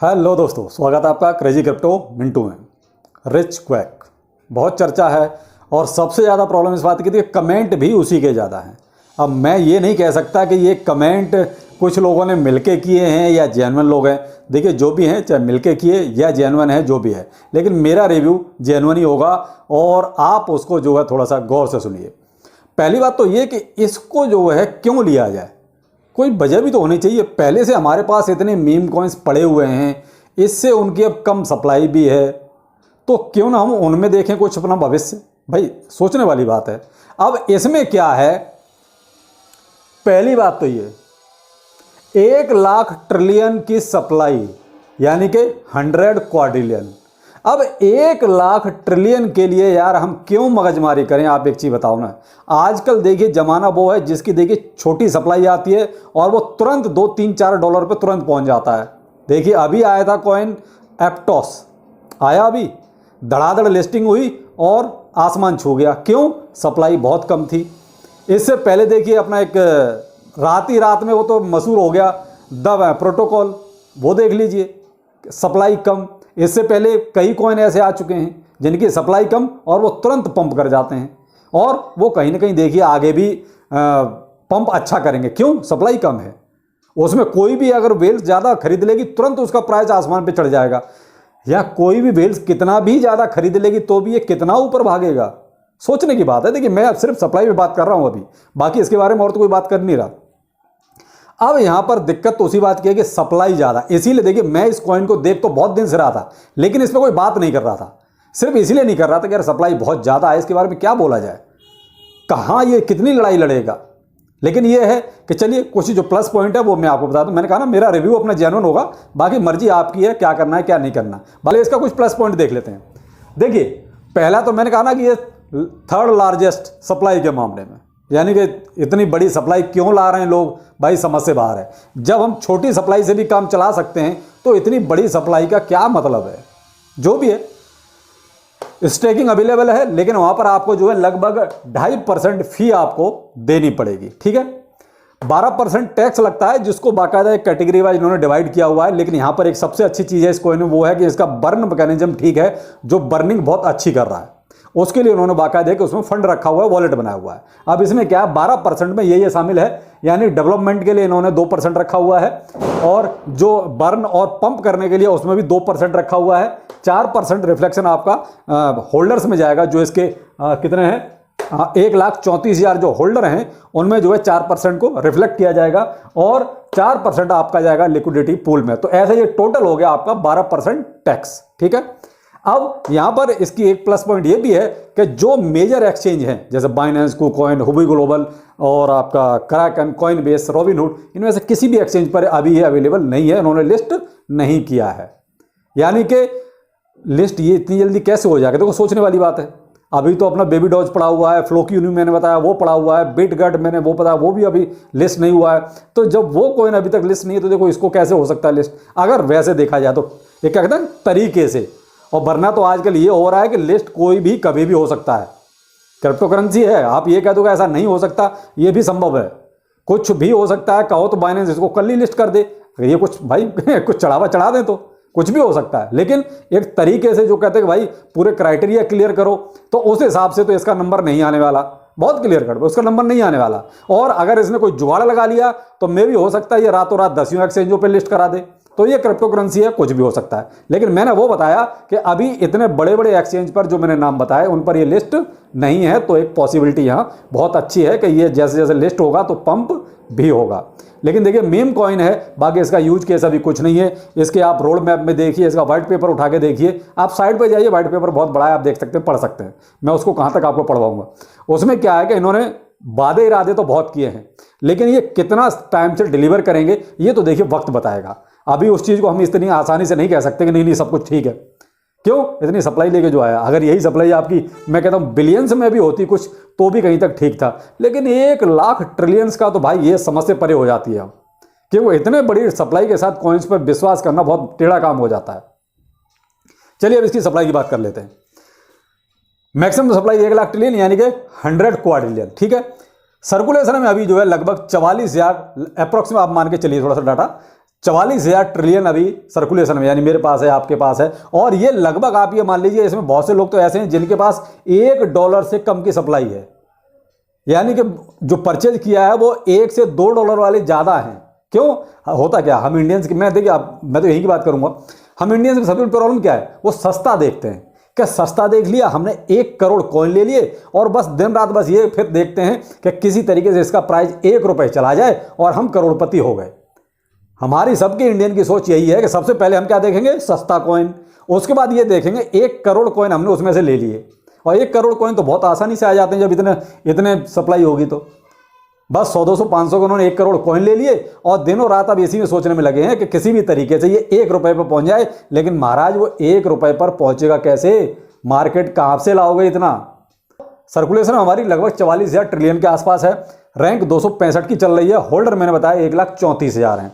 Hello दोस्तों, स्वागत है आपका क्रेजी क्रिप्टो मिंटू में। रिच क्वैक बहुत चर्चा है और सबसे ज़्यादा प्रॉब्लम इस बात की थी कि कमेंट भी उसी के ज़्यादा हैं। अब मैं ये नहीं कह सकता कि ये कमेंट कुछ लोगों ने मिलके किए हैं या जेन्युइन लोग हैं। देखिए, जो भी हैं, चाहे मिलके किए या जेन्युइन है, जो भी है, लेकिन मेरा रिव्यू जेन्युइन ही होगा और आप उसको जो है थोड़ा सा गौर से सुनिए। पहली बात तो ये कि इसको जो है क्यों लिया जाए, कोई वजह भी तो होनी चाहिए। पहले से हमारे पास इतने मीम कॉइन्स पड़े हुए हैं, इससे उनकी अब कम सप्लाई भी है, तो क्यों ना हम उनमें देखें कुछ अपना भविष्य। भाई, सोचने वाली बात है। अब इसमें क्या है, पहली बात तो ये 1 लाख ट्रिलियन की सप्लाई यानी कि 100 क्वाड्रिलियन। अब 1 लाख ट्रिलियन के लिए यार हम क्यों मगजमारी करें। आप एक चीज़ बताओ ना, आजकल देखिए ज़माना वो है जिसकी देखिए छोटी सप्लाई आती है और वो तुरंत $2-3-4 पे तुरंत पहुंच जाता है। देखिए, अभी आया था कॉइन एप्टोस, आया अभी, धड़ाधड़ लिस्टिंग हुई और आसमान छू गया। क्यों? सप्लाई बहुत कम थी। इससे पहले देखिए अपना एक रात ही रात में वो तो मशहूर हो गया, दब प्रोटोकॉल, वो देख लीजिए, सप्लाई कम। इससे पहले कई कॉइन ऐसे आ चुके हैं जिनकी सप्लाई कम और वो तुरंत पंप कर जाते हैं और वो कहीं ना कहीं देखिए आगे भी पंप अच्छा करेंगे। क्यों? सप्लाई कम है। उसमें कोई भी अगर वेल्स ज़्यादा खरीद लेगी तुरंत उसका प्राइस आसमान पे चढ़ जाएगा, या कोई भी वेल्स कितना भी ज़्यादा खरीद लेगी तो भी ये कितना ऊपर भागेगा। सोचने की बात है। देखिए, मैं अब सिर्फ सप्लाई पे बात कर रहा हूँ अभी, बाकी इसके बारे में और तो कोई बात कर नहीं रहा। अब यहां पर दिक्कत तो उसी बात की है कि सप्लाई ज़्यादा, इसीलिए देखिए मैं इस कॉइन को देख तो बहुत दिन से रहा था, लेकिन इस पर कोई बात नहीं कर रहा था। सिर्फ इसीलिए नहीं कर रहा था कि यार सप्लाई बहुत ज़्यादा है, इसके बारे में क्या बोला जाए, कहाँ ये कितनी लड़ाई लड़ेगा। लेकिन ये है कि चलिए कुछ जो प्लस पॉइंट है वो मैं आपको बता दूं। मैंने कहा ना, मेरा रिव्यू अपना जेन्युइन होगा, बाकी मर्जी आपकी है क्या करना है क्या नहीं करना। भले इसका कुछ प्लस पॉइंट देख लेते हैं। देखिए, पहला तो मैंने कहा ना कि ये 3rd लार्जेस्ट सप्लाई के मामले में, यानी कि इतनी बड़ी सप्लाई क्यों ला रहे हैं लोग, भाई समझ से बाहर है। जब हम छोटी सप्लाई से भी काम चला सकते हैं तो इतनी बड़ी सप्लाई का क्या मतलब है। जो भी है, स्टेकिंग अवेलेबल है, लेकिन वहां पर आपको जो है लगभग 2.5% फी आपको देनी पड़ेगी। ठीक है, 12% टैक्स लगता है, जिसको बाकायदा एक कैटेगरी वाइज इन्होंने डिवाइड किया हुआ है। लेकिन यहां पर एक सबसे अच्छी चीज है इस कॉइन में, वो है कि इसका बर्न मैकेनिज्म ठीक है, जो बर्निंग बहुत अच्छी कर रहा है। उसके लिए उन्होंने बाकायदा कि उसमें फंड रखा हुआ है, वॉलेट बनाया हुआ है। अब इसमें क्या है, 12% में ये शामिल है, यानी डेवलपमेंट के लिए इन्होंने 2% रखा हुआ है, और जो बर्न और पंप करने के लिए उसमें भी 2% रखा हुआ है। 4% रिफ्लेक्शन आपका होल्डर्स में जाएगा, जो इसके कितने हैं, 1,34,000 जो होल्डर हैं उनमें जो है 4% को रिफ्लेक्ट किया जाएगा और 4% आपका जाएगा लिक्विडिटी पूल में। तो ऐसे ये टोटल हो गया आपका 12% टैक्स। ठीक है, अब यहां पर इसकी एक प्लस पॉइंट ये भी है कि जो मेजर एक्सचेंज हैं जैसे बाइनेंस, कुकॉइन, हुबी ग्लोबल और आपका क्रैकन, कॉइनबेस, रॉबिनहुड, इनमें से किसी भी एक्सचेंज पर अभी ये अवेलेबल नहीं है, उन्होंने लिस्ट नहीं किया है। यानी कि लिस्ट ये इतनी जल्दी कैसे हो जाएगा, देखो सोचने वाली बात है। अभी तो अपना बेबी डॉज पड़ा हुआ है, फ्लोक्यूनी मैंने बताया वो पड़ा हुआ है, बिटगट मैंने वो बताया वो भी अभी लिस्ट नहीं हुआ है। तो जब वो कॉइन अभी तक लिस्ट नहीं है तो देखो इसको कैसे हो सकता है लिस्ट, अगर वैसे देखा जाए तो। ये क्या कहते हैं, तरीके से। और वरना तो आजकल ये हो रहा है कि लिस्ट कोई भी कभी भी हो सकता है। क्रिप्टो करेंसी है, आप ये कह दो कि ऐसा नहीं हो सकता, ये भी संभव है। कुछ भी हो सकता है, कहो तो बाइनेंस इसको कल ही लिस्ट कर दे, ये कुछ भाई कुछ चढ़ावा चढ़ा दें तो कुछ भी हो सकता है। लेकिन एक तरीके से जो कहते हैं कि भाई पूरे क्राइटेरिया क्लियर करो, तो उस हिसाब से तो इसका नंबर नहीं आने वाला। बहुत क्लियर कर दो, उसका नंबर नहीं आने वाला। और अगर इसने कोई जुगाड़ लगा लिया तो मे भी हो सकता है ये रातों रात 10 एक्सचेंजों पे लिस्ट करा दे। तो ये क्रिप्टो करेंसी है, कुछ भी हो सकता है। लेकिन मैंने वो बताया कि अभी इतने बड़े बड़े एक्सचेंज पर जो मैंने नाम बताए उन पर ये लिस्ट नहीं है, तो एक पॉसिबिलिटी यहाँ बहुत अच्छी है कि ये जैसे जैसे लिस्ट होगा तो पंप भी होगा। लेकिन देखिए, मीम कॉइन है, बाकी इसका यूज केस अभी कुछ नहीं है। इसके आप रोड मैप में देखिए, इसका व्हाइट पेपर उठा के देखिए, आप साइड पे जाइए, व्हाइट पेपर बहुत बड़ा है, आप देख सकते हैं, पढ़ सकते हैं। मैं उसको कहाँ तक आपको पढ़वाऊंगा। उसमें क्या है कि इन्होंने वादे इरादे तो बहुत किए हैं, लेकिन ये कितना टाइम से डिलीवर करेंगे ये तो देखिए वक्त बताएगा। अभी उस चीज़ को हम इतनी आसानी से नहीं कह सकते कि नहीं नहीं सब कुछ ठीक है। क्यों? इतनी सप्लाई लेके जो आया, अगर यही सप्लाई आपकी मैं कहता हूँ बिलियंस में भी होती कुछ तो भी कहीं तक ठीक था। लेकिन 1 लाख ट्रिलियंस का तो भाई ये समझ से परे हो जाती है कि वो इतने बड़ी सप्लाई के साथ कॉइन्स पर विश्वास करना बहुत टेढ़ा काम हो जाता है। चलिए अब इसकी सप्लाई की बात कर लेते हैं। मैक्सिमम सप्लाई 1 लाख ट्रिलियन यानी कि 100 क्वाड्रिलियन। ठीक है, सर्कुलेशन में अभी जो है लगभग 44,000 अप्रोक्सीमेट आप मान के चलिए थोड़ा सा डाटा, 44,000 ट्रिलियन अभी सर्कुलेशन में, यानी मेरे पास है, आपके पास है। और ये लगभग आप ये मान लीजिए, इसमें बहुत से लोग तो ऐसे हैं जिनके पास $1 से कम की सप्लाई है, यानी कि जो परचेज किया है वो $1 से $2 वाले ज़्यादा हैं। क्यों होता क्या, हम इंडियंस की, मैं देखिए मैं तो यही की बात करूंगा, हम इंडियंस में सबसे प्रॉब्लम क्या है, वो सस्ता देखते हैं। क्या सस्ता देख लिया हमने, 1 करोड़ कॉइन ले लिए और बस दिन रात बस ये फिर देखते हैं कि किसी तरीके से इसका प्राइस ₹1 चला जाए और हम करोड़पति हो गए। हमारी सबके इंडियन की सोच यही है कि सबसे पहले हम क्या देखेंगे, सस्ता कॉइन, उसके बाद ये देखेंगे 1 करोड़ कॉइन हमने उसमें से ले लिए। और 1 करोड़ कॉइन तो बहुत आसानी से आ जाते हैं जब इतने सप्लाई होगी, तो बस 100, 200, 500 को उन्होंने 1 करोड़ कॉइन ले लिए और दिनों रात अब इसी में सोचने में लगे हैं कि किसी भी तरीके से ये ₹1 पर पहुंच जाए। लेकिन महाराज वो ₹1 पर पहुंचेगा कैसे, मार्केट कहां से लाओगे इतना। सर्कुलेशन हमारी लगभग 44,000 ट्रिलियन के आसपास है, रैंक 265 की चल रही है, होल्डर मैंने बताया 1,34,000 हैं।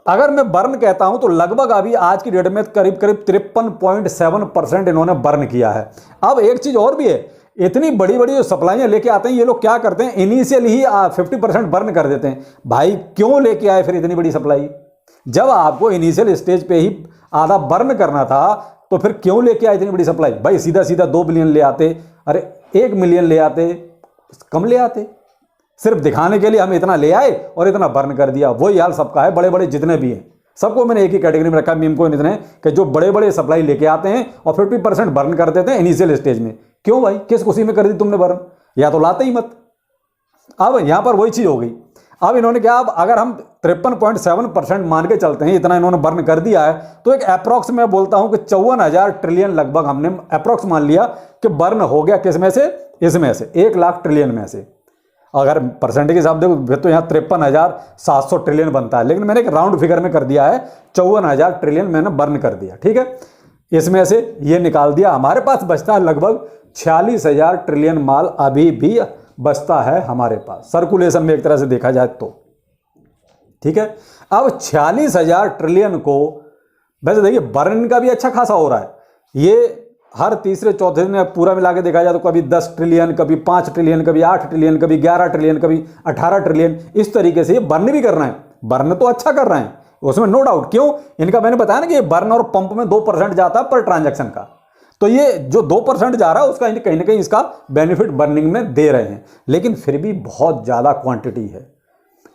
अगर मैं बर्न कहता हूं तो लगभग अभी आज की डेट में करीब 53.7% इन्होंने बर्न किया है। अब एक चीज और भी है, इतनी बड़ी बड़ी जो सप्लाइयां लेके आते हैं ये लोग क्या करते हैं, इनिशियली ही 50% बर्न कर देते हैं। भाई क्यों लेके आए फिर इतनी बड़ी सप्लाई, जब आपको इनिशियल स्टेज पे ही आधा बर्न करना था तो फिर क्यों लेके आए इतनी बड़ी सप्लाई। भाई सीधा सीधा 2 बिलियन ले आते, अरे 1 मिलियन ले आते, कम ले आते। सिर्फ दिखाने के लिए हम इतना ले आए और इतना बर्न कर दिया। वही हाल सबका है, बड़े बड़े जितने भी हैं सबको मैंने एक ही कैटेगरी में रखा है, मीम को इतने कि जो बड़े बड़े सप्लाई लेके आते हैं और 50% बर्न कर देते हैं इनिशियल स्टेज में। क्यों भाई, किस खुशी में कर दी तुमने बर्न, या तो लाते ही मत। अब यहां पर वही चीज हो गई। अब इन्होंने क्या, अब अगर हम 53.7% मान के चलते हैं, इतना इन्होंने बर्न कर दिया है, तो एक अप्रॉक्स मैं बोलता हूं कि 54,000 ट्रिलियन लगभग हमने अप्रॉक्स मान लिया कि बर्न हो गया। किस में से, इसमें से 1 लाख ट्रिलियन में से। अगर परसेंट के हिसाब देखो फिर तो यहाँ 53,700 ट्रिलियन बनता है, लेकिन मैंने एक राउंड फिगर में कर दिया है, 54,000 ट्रिलियन मैंने बर्न कर दिया। ठीक है, इसमें से ये निकाल दिया, हमारे पास बचता है लगभग 46,000 ट्रिलियन माल अभी भी बचता है हमारे पास, सर्कुलेशन में एक तरह से देखा जाए तो। ठीक है, अब 46,000 ट्रिलियन को वैसे देखिए बर्न का भी अच्छा खासा हो रहा है। ये हर तीसरे चौथे दिन पूरा मिला के देखा जाए तो कभी 10 ट्रिलियन, कभी 5 ट्रिलियन, कभी 8 ट्रिलियन, कभी 11 ट्रिलियन, कभी 18 ट्रिलियन, इस तरीके से ये बर्न भी कर रहे हैं। बर्न तो अच्छा कर रहे हैं, उसमें नो डाउट। क्यों, इनका मैंने बताया ना कि ये बर्न और पंप में 2% जाता है पर ट्रांजैक्शन का, तो ये जो 2% जा रहा है उसका कहीं ना कहीं इसका बेनिफिट बर्निंग में दे रहे हैं, लेकिन फिर भी बहुत ज़्यादा क्वांटिटी है।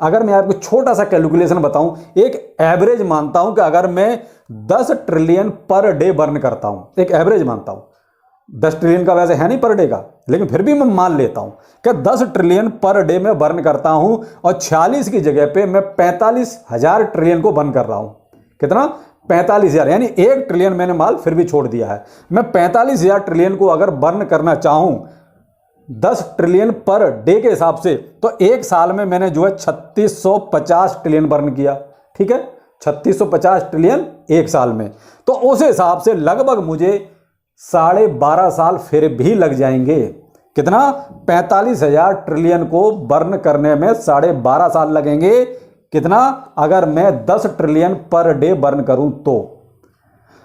अगर मैं आपको छोटा सा कैलकुलेशन बताऊं, एक एवरेज मानता हूं कि अगर मैं 10 ट्रिलियन पर डे बर्न करता हूं, एक एवरेज मानता हूं, 10 ट्रिलियन का वैसे है नहीं पर डे का, लेकिन फिर भी मैं मान लेता हूं कि 10 ट्रिलियन पर डे में बर्न करता हूं और 46 की जगह पे मैं 45,000 ट्रिलियन को बर्न कर रहा हूं। कितना, 45,000, यानी 1 ट्रिलियन मैंने माल फिर भी छोड़ दिया है। मैं 45,000 ट्रिलियन को अगर बर्न करना चाहूं 10 ट्रिलियन पर डे के हिसाब से, तो एक साल में मैंने जो है 3650 ट्रिलियन बर्न किया। ठीक है, 3650 ट्रिलियन एक साल में, तो उस हिसाब से लगभग मुझे 12.5 साल फिर भी लग जाएंगे। कितना, 45,000 ट्रिलियन को बर्न करने में 12.5 साल लगेंगे। कितना, अगर मैं 10 ट्रिलियन पर डे बर्न करूं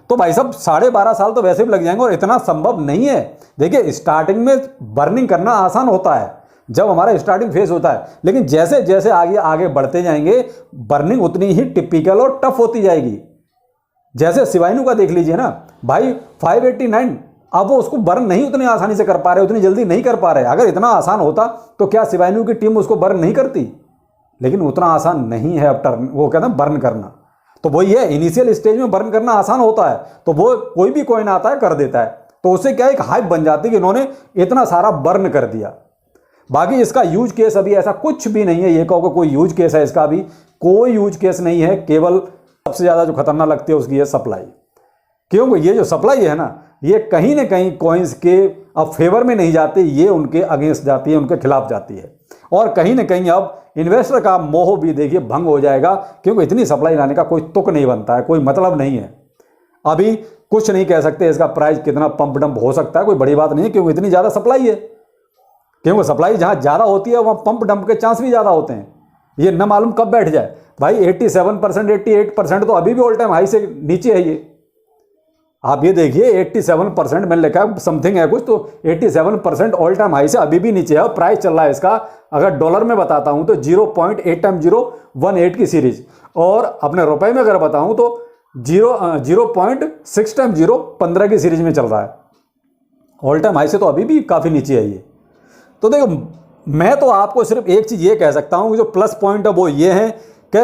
तो भाई साहब 12.5 साल तो वैसे भी लग जाएंगे, और इतना संभव नहीं है। देखिए स्टार्टिंग में बर्निंग करना आसान होता है जब हमारा स्टार्टिंग फेज होता है, लेकिन जैसे जैसे आगे बढ़ते जाएंगे बर्निंग उतनी ही टिपिकल और टफ होती जाएगी। जैसे शिवाइनू का देख लीजिए ना भाई, 589, अब वो उसको बर्न नहीं उतनी आसानी से कर पा रहे, उतनी जल्दी नहीं कर पा रहे। अगर इतना आसान होता तो क्या शिवाइनू की टीम उसको बर्न नहीं करती, लेकिन उतना आसान नहीं है अब टर्न, वो कहते हैं बर्न करना। तो वही है, इनिशियल स्टेज में बर्न करना आसान होता है, तो वो कोई भी कॉइन आता है कर देता है, तो उससे क्या एक हाइप बन जाती है कि इन्होंने इतना सारा बर्न कर दिया। बाकी इसका यूज केस अभी ऐसा कुछ भी नहीं है, ये कहो कोई यूज केस है, इसका अभी कोई यूज केस नहीं है। केवल सबसे ज़्यादा जो खतरनाक लगती है उसकी है सप्लाई, क्योंकि ये जो सप्लाई है ना, ये कहीं ना कहीं कॉइन्स के अब फेवर में नहीं जाती, ये उनके अगेंस्ट जाती है, उनके खिलाफ जाती है। और कहीं ना कहीं अब इन्वेस्टर का मोह भी देखिए भंग हो जाएगा, क्योंकि इतनी सप्लाई लाने का कोई तुक नहीं बनता है, कोई मतलब नहीं है। अभी कुछ नहीं कह सकते इसका प्राइस कितना पंप डंप हो सकता है, कोई बड़ी बात नहीं है, क्योंकि इतनी ज़्यादा सप्लाई है। क्योंकि सप्लाई जहाँ ज़्यादा होती है वहाँ पंप डंप के चांस भी ज़्यादा होते हैं, ये न मालूम कब बैठ जाए। भाई 87%, 88% तो अभी भी ऑल टाइम हाई से नीचे है ये। आप ये देखिए 87% मैंने लिखा है, समथिंग है कुछ, तो 87% ऑल टाइम हाई से अभी भी नीचे है। और प्राइस चल रहा है इसका, अगर डॉलर में बताता हूं तो 0.8 टाइम 018 की सीरीज, और अपने रुपए में अगर बताऊं तो 0.6 टाइम 015 की सीरीज में चल रहा है। ऑल टाइम हाई से तो अभी भी काफ़ी नीचे है ये। तो देखो, मैं तो आपको सिर्फ एक चीज़ ये कह सकता हूं कि जो प्लस पॉइंट है वो ये है कि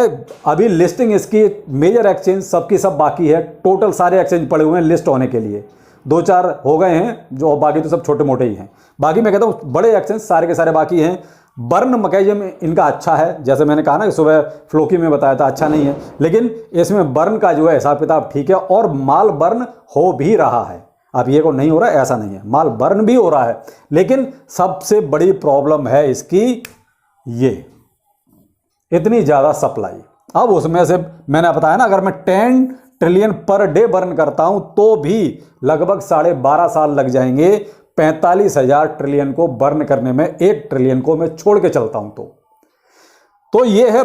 अभी लिस्टिंग इसकी मेजर एक्सचेंज सबकी सब बाकी है। टोटल सारे एक्सचेंज पड़े हुए हैं लिस्ट होने के लिए, 2-4 हो गए हैं, जो बाकी तो सब छोटे मोटे ही हैं। बाकी मैं कहता हूँ बड़े एक्सचेंज सारे के सारे बाकी हैं। बर्न मैकेनिज्म इनका अच्छा है, जैसे मैंने कहा ना कि सुबह फ्लोकी में बताया था, अच्छा नहीं है, लेकिन इसमें बर्न का जो है हिसाब किताब ठीक है, और माल बर्न हो भी रहा है। अब ये को नहीं हो रहा है ऐसा नहीं है, माल बर्न भी हो रहा है, लेकिन सबसे बड़ी प्रॉब्लम है इसकी ये इतनी ज़्यादा सप्लाई। अब उसमें से मैंने बताया ना, अगर मैं 10 ट्रिलियन पर डे बर्न करता हूं तो भी लगभग 12.5 साल लग जाएंगे 45,000 ट्रिलियन को बर्न करने में। 1 ट्रिलियन को मैं छोड़ के चलता हूं तो ये है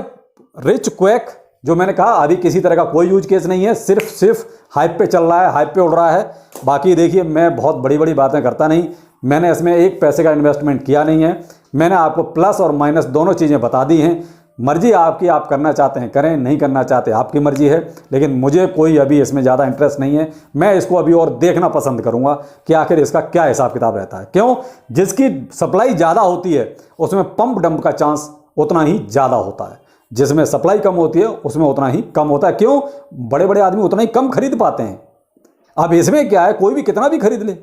रिच क्वैक, जो मैंने कहा अभी किसी तरह का कोई यूज केस नहीं है, सिर्फ हाइप पे चल रहा है, हाइप पे उड़ रहा है। बाकी देखिए, मैं बहुत बड़ी बड़ी बातें करता नहीं, मैंने इसमें 1 पैसे का इन्वेस्टमेंट किया नहीं है। मैंने आपको प्लस और माइनस दोनों चीज़ें बता दी हैं। मर्जी आपकी, आप करना चाहते हैं करें, नहीं करना चाहते आपकी मर्जी है, लेकिन मुझे कोई अभी इसमें ज़्यादा इंटरेस्ट नहीं है। मैं इसको अभी और देखना पसंद करूंगा कि आखिर इसका क्या हिसाब किताब रहता है। क्यों? जिसकी सप्लाई ज़्यादा होती है उसमें पंप डंप का चांस उतना ही ज़्यादा होता है, जिसमें सप्लाई कम होती है उसमें उतना ही कम होता है। क्यों? बड़े बड़े आदमी उतना ही कम खरीद पाते हैं। अब इसमें क्या है, कोई भी कितना भी खरीद ले,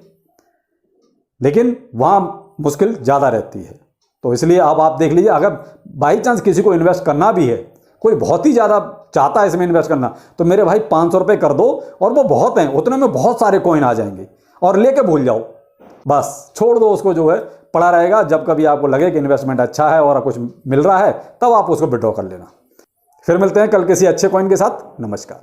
लेकिन वहाँ मुश्किल ज़्यादा रहती है। तो इसलिए अब आप देख लीजिए, अगर बाई चांस किसी को इन्वेस्ट करना भी है, कोई बहुत ही ज़्यादा चाहता है इसमें इन्वेस्ट करना, तो मेरे भाई 500 रुपये कर दो, और वो बहुत हैं, उतने में बहुत सारे कॉइन आ जाएंगे, और लेके भूल जाओ, बस छोड़ दो उसको, जो है पड़ा रहेगा। जब कभी आपको लगे कि इन्वेस्टमेंट अच्छा है और कुछ मिल रहा है, तब आप उसको विड्रॉ कर लेना। फिर मिलते हैं कल किसी अच्छे कॉइन के साथ। नमस्कार।